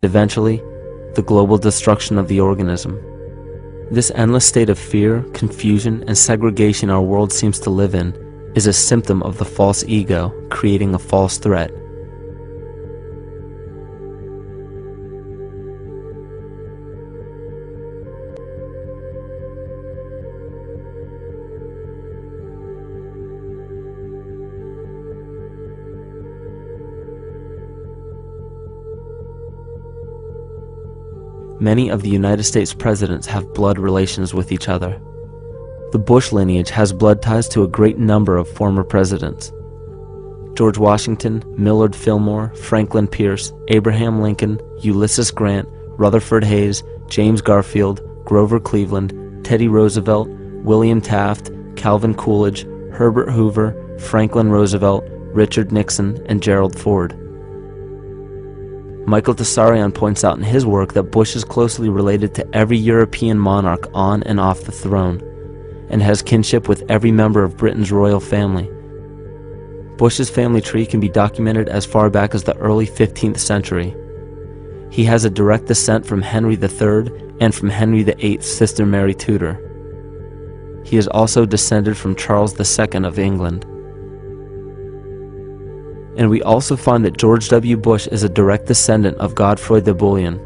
eventually, the global destruction of the organism. This endless state of fear, confusion, and segregation our world seems to live in is a symptom of the false ego creating a false threat. Many of the United States presidents have blood relations with each other. The Bush lineage has blood ties to a great number of former presidents. George Washington, Millard Fillmore, Franklin Pierce, Abraham Lincoln, Ulysses Grant, Rutherford Hayes, James Garfield, Grover Cleveland, Teddy Roosevelt, William Taft, Calvin Coolidge, Herbert Hoover, Franklin Roosevelt, Richard Nixon, and Gerald Ford. Michael Tsarion points out in his work that Bush is closely related to every European monarch on and off the throne, and has kinship with every member of Britain's royal family. Bush's family tree can be documented as far back as the early 15th century. He has a direct descent from Henry III and from Henry VIII's sister Mary Tudor. He is also descended from Charles II of England. And we also find that George W. Bush is a direct descendant of Godfrey the Bullion.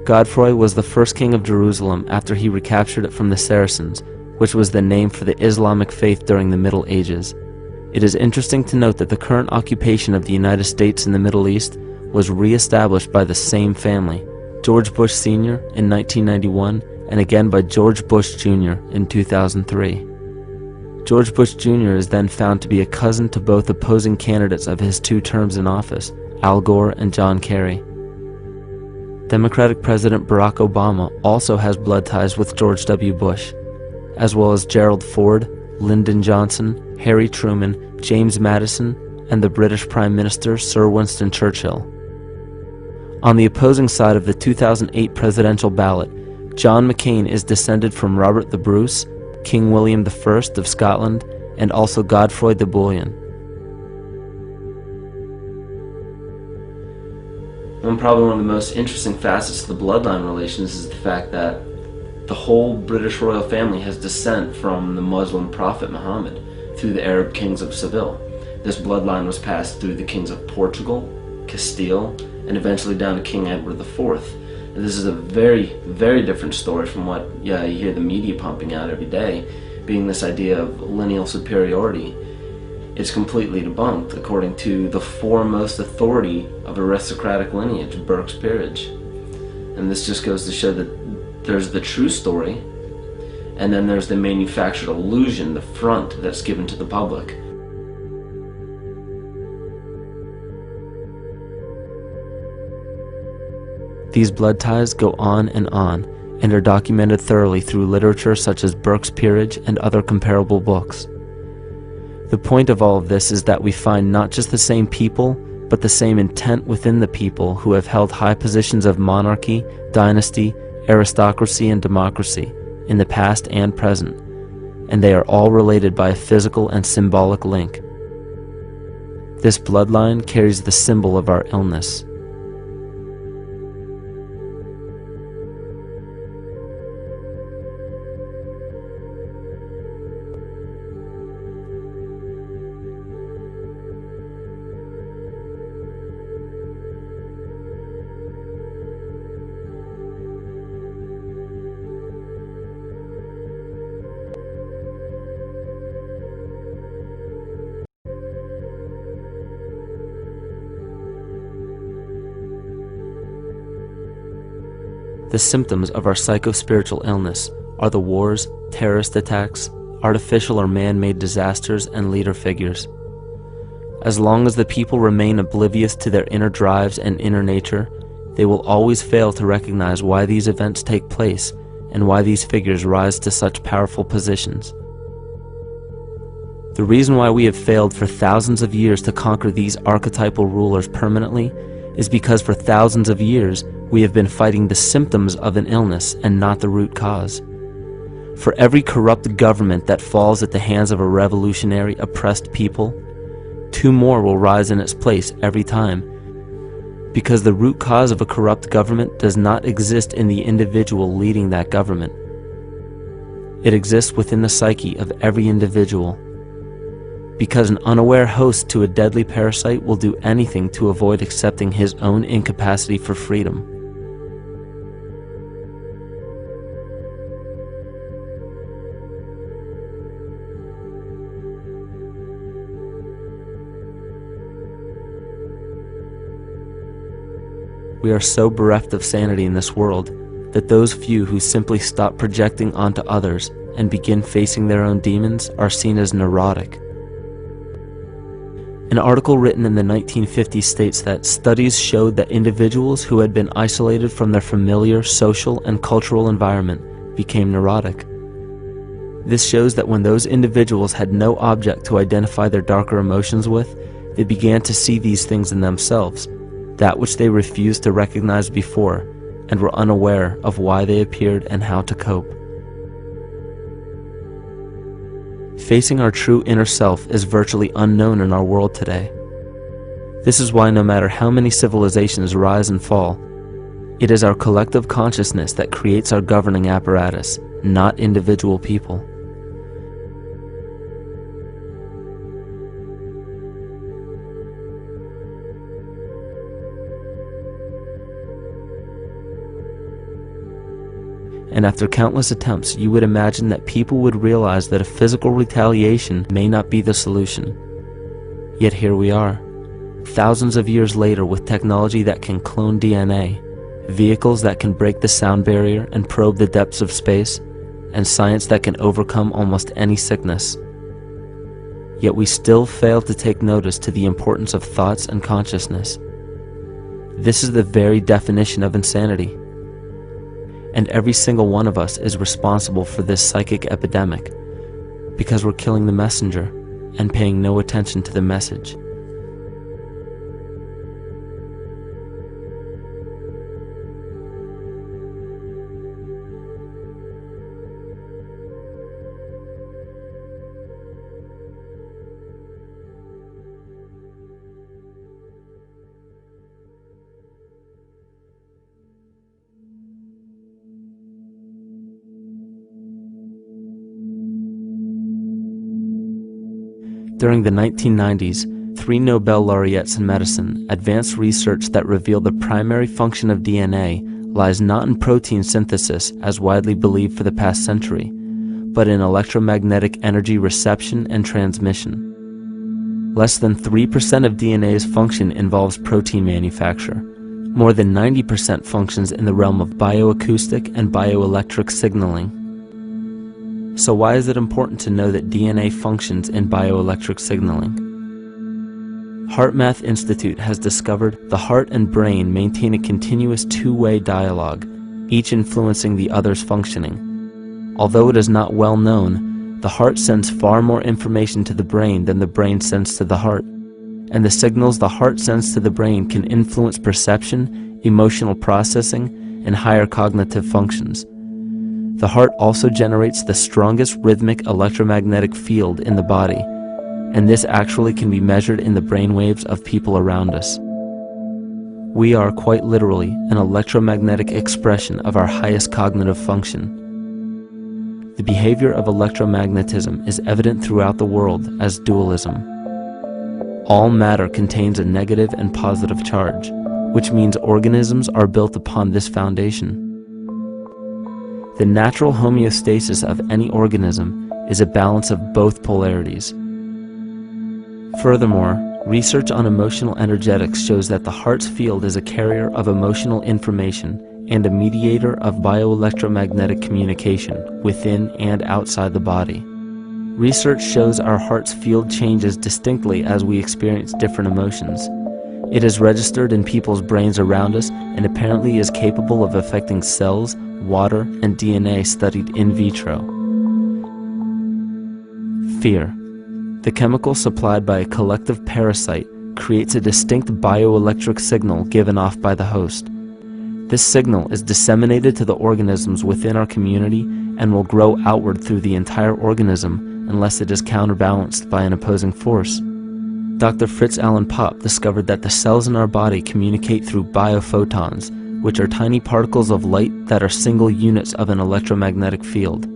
Godfrey was the first king of Jerusalem after he recaptured it from the Saracens, which was the name for the Islamic faith during the Middle Ages. It is interesting to note that the current occupation of the United States in the Middle East was re-established by the same family, George Bush Sr. in 1991, and again by George Bush Jr. in 2003. George Bush Jr. is then found to be a cousin to both opposing candidates of his 2 terms in office, Al Gore and John Kerry. Democratic President Barack Obama also has blood ties with George W. Bush, as well as Gerald Ford, Lyndon Johnson, Harry Truman, James Madison, and the British Prime Minister Sir Winston Churchill. On the opposing side of the 2008 presidential ballot, John McCain is descended from Robert the Bruce, King William I of Scotland, and also Godfrey the Bullion. Probably one of the most interesting facets of the bloodline relations is the fact that the whole British royal family has descent from the Muslim prophet Muhammad through the Arab kings of Seville. This bloodline was passed through the kings of Portugal, Castile, and eventually down to King Edward IV. And this is a very, very different story from what you hear the media pumping out every day, being this idea of lineal superiority. It's completely debunked according to the foremost authority of aristocratic lineage, Burke's Peerage. And this just goes to show that there's the true story, and then there's the manufactured illusion, the front that's given to the public. These blood ties go on and are documented thoroughly through literature such as Burke's Peerage and other comparable books. The point of all of this is that we find not just the same people, but the same intent within the people who have held high positions of monarchy, dynasty, aristocracy, and democracy in the past and present, and they are all related by a physical and symbolic link. This bloodline carries the symbol of our illness. The symptoms of our psycho-spiritual illness are the wars, terrorist attacks, artificial or man-made disasters, and leader figures. As long as the people remain oblivious to their inner drives and inner nature, they will always fail to recognize why these events take place and why these figures rise to such powerful positions. The reason why we have failed for thousands of years to conquer these archetypal rulers permanently is because for thousands of years we have been fighting the symptoms of an illness and not the root cause. For every corrupt government that falls at the hands of a revolutionary, oppressed people, 2 more will rise in its place every time. because the root cause of a corrupt government does not exist in the individual leading that government. It exists within the psyche of every individual, because an unaware host to a deadly parasite will do anything to avoid accepting his own incapacity for freedom. We are so bereft of sanity in this world that those few who simply stop projecting onto others and begin facing their own demons are seen as neurotic. An article written in the 1950s states that studies showed that individuals who had been isolated from their familiar social and cultural environment became neurotic. This shows that when those individuals had no object to identify their darker emotions with, they began to see these things in themselves, that which they refused to recognize before, and were unaware of why they appeared and how to cope. Facing our true inner self is virtually unknown in our world today. This is why no matter how many civilizations rise and fall, it is our collective consciousness that creates our governing apparatus, not individual people. And after countless attempts, you would imagine that people would realize that a physical retaliation may not be the solution. Yet here we are, thousands of years later, with technology that can clone DNA, vehicles that can break the sound barrier and probe the depths of space, and science that can overcome almost any sickness. Yet we still fail to take notice to the importance of thoughts and consciousness. This is the very definition of insanity. And every single one of us is responsible for this psychic epidemic, because we're killing the messenger and paying no attention to the message. During the 1990s, 3 Nobel laureates in medicine advanced research that revealed the primary function of DNA lies not in protein synthesis as widely believed for the past century, but in electromagnetic energy reception and transmission. Less than 3% of DNA's function involves protein manufacture. More than 90% functions in the realm of bioacoustic and bioelectric signaling. So why is it important to know that DNA functions in bioelectric signaling? HeartMath Institute has discovered the heart and brain maintain a continuous two-way dialogue, each influencing the other's functioning. Although it is not well known, the heart sends far more information to the brain than the brain sends to the heart, and the signals the heart sends to the brain can influence perception, emotional processing, and higher cognitive functions. The heart also generates the strongest rhythmic electromagnetic field in the body, and this actually can be measured in the brainwaves of people around us. We are quite literally an electromagnetic expression of our highest cognitive function. The behavior of electromagnetism is evident throughout the world as dualism. All matter contains a negative and positive charge, which means organisms are built upon this foundation. The natural homeostasis of any organism is a balance of both polarities. Furthermore, research on emotional energetics shows that the heart's field is a carrier of emotional information and a mediator of bioelectromagnetic communication within and outside the body. Research shows our heart's field changes distinctly as we experience different emotions. It is registered in people's brains around us and apparently is capable of affecting cells, water, and DNA studied in vitro. Fear. The chemical supplied by a collective parasite creates a distinct bioelectric signal given off by the host. This signal is disseminated to the organisms within our community and will grow outward through the entire organism unless it is counterbalanced by an opposing force. Dr. Fritz Alan Popp discovered that the cells in our body communicate through biophotons, which are tiny particles of light that are single units of an electromagnetic field.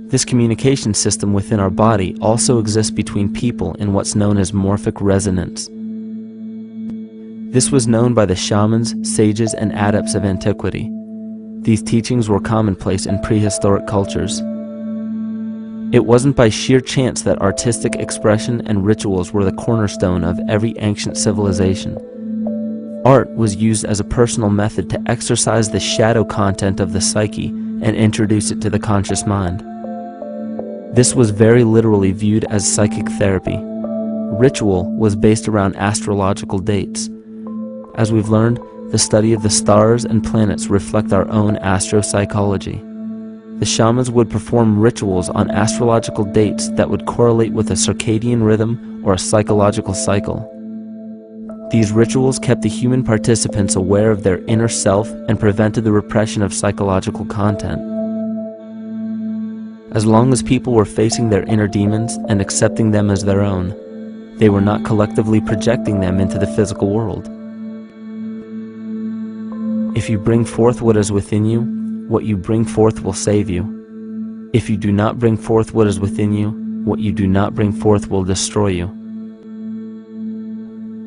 This communication system within our body also exists between people in what's known as morphic resonance. This was known by the shamans, sages, and adepts of antiquity. These teachings were commonplace in prehistoric cultures. It wasn't by sheer chance that artistic expression and rituals were the cornerstone of every ancient civilization. Art was used as a personal method to exercise the shadow content of the psyche and introduce it to the conscious mind. This was very literally viewed as psychic therapy. Ritual was based around astrological dates. As we've learned, the study of the stars and planets reflect our own astropsychology. The shamans would perform rituals on astrological dates that would correlate with a circadian rhythm or a psychological cycle. These rituals kept the human participants aware of their inner self and prevented the repression of psychological content. As long as people were facing their inner demons and accepting them as their own, they were not collectively projecting them into the physical world. If you bring forth what is within you, what you bring forth will save you. If you do not bring forth what is within you, what you do not bring forth will destroy you.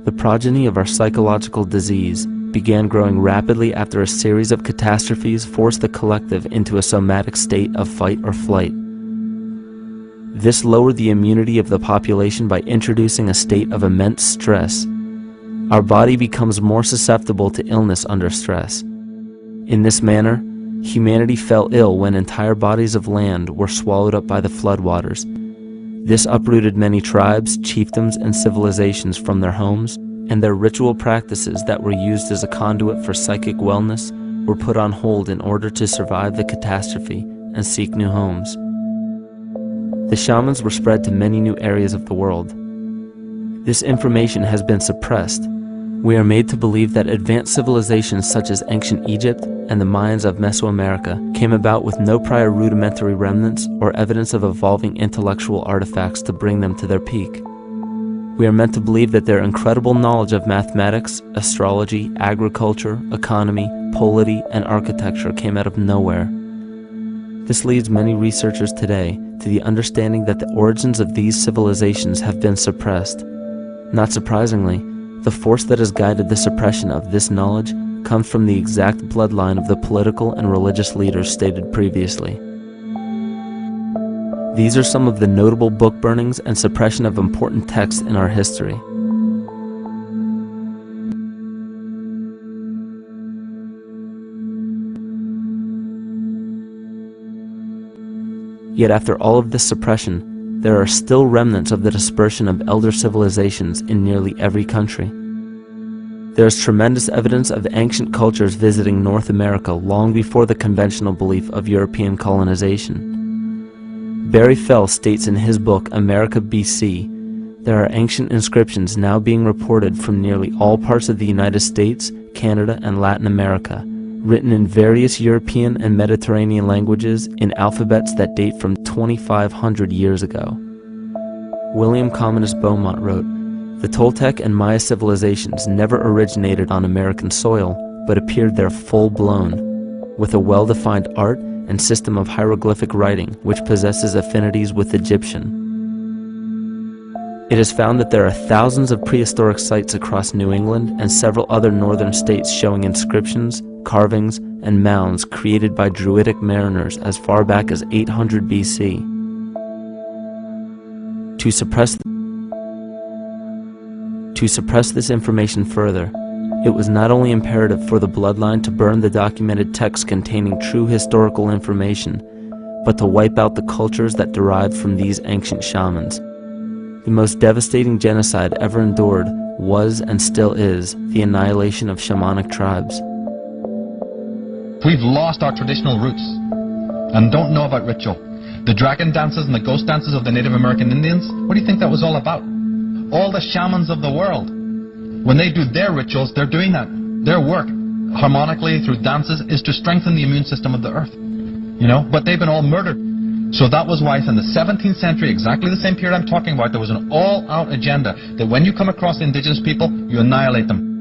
The progeny of our psychological disease began growing rapidly after a series of catastrophes forced the collective into a somatic state of fight or flight. This lowered the immunity of the population by introducing a state of immense stress. Our body becomes more susceptible to illness under stress. In this manner, humanity fell ill when entire bodies of land were swallowed up by the floodwaters. This uprooted many tribes, chiefdoms, and civilizations from their homes, and their ritual practices that were used as a conduit for psychic wellness were put on hold in order to survive the catastrophe and seek new homes. The shamans were spread to many new areas of the world. This information has been suppressed. We are made to believe that advanced civilizations such as ancient Egypt and the Mayans of Mesoamerica came about with no prior rudimentary remnants or evidence of evolving intellectual artifacts to bring them to their peak. We are meant to believe that their incredible knowledge of mathematics, astrology, agriculture, economy, polity, and architecture came out of nowhere. This leads many researchers today to the understanding that the origins of these civilizations have been suppressed. Not surprisingly, the force that has guided the suppression of this knowledge comes from the exact bloodline of the political and religious leaders stated previously. These are some of the notable book burnings and suppression of important texts in our history. Yet after all of this suppression, there are still remnants of the dispersion of elder civilizations in nearly every country. There is tremendous evidence of ancient cultures visiting North America long before the conventional belief of European colonization. Barry Fell states in his book America BC, there are ancient inscriptions now being reported from nearly all parts of the United States, Canada, and Latin America, written in various European and Mediterranean languages in alphabets that date from 2,500 years ago. William Commonus Beaumont wrote, "The Toltec and Maya civilizations never originated on American soil, but appeared there full-blown, with a well-defined art and system of hieroglyphic writing which possesses affinities with Egyptian." It is found that there are thousands of prehistoric sites across New England and several other northern states showing inscriptions, carvings, and mounds created by Druidic mariners as far back as 800 BC. To suppress this information further, it was not only imperative for the bloodline to burn the documented texts containing true historical information, but to wipe out the cultures that derived from these ancient shamans. The most devastating genocide ever endured was and still is the annihilation of shamanic tribes. We've lost our traditional roots and don't know about ritual. The dragon dances and the ghost dances of the Native American Indians, what do you think that was all about? All the shamans of the world, when they do their rituals, they're doing that. Their work, harmonically through dances, is to strengthen the immune system of the earth. You know, but they've been all murdered. So that was why in the 17th century, exactly the same period I'm talking about, there was an all-out agenda that when you come across indigenous people, you annihilate them.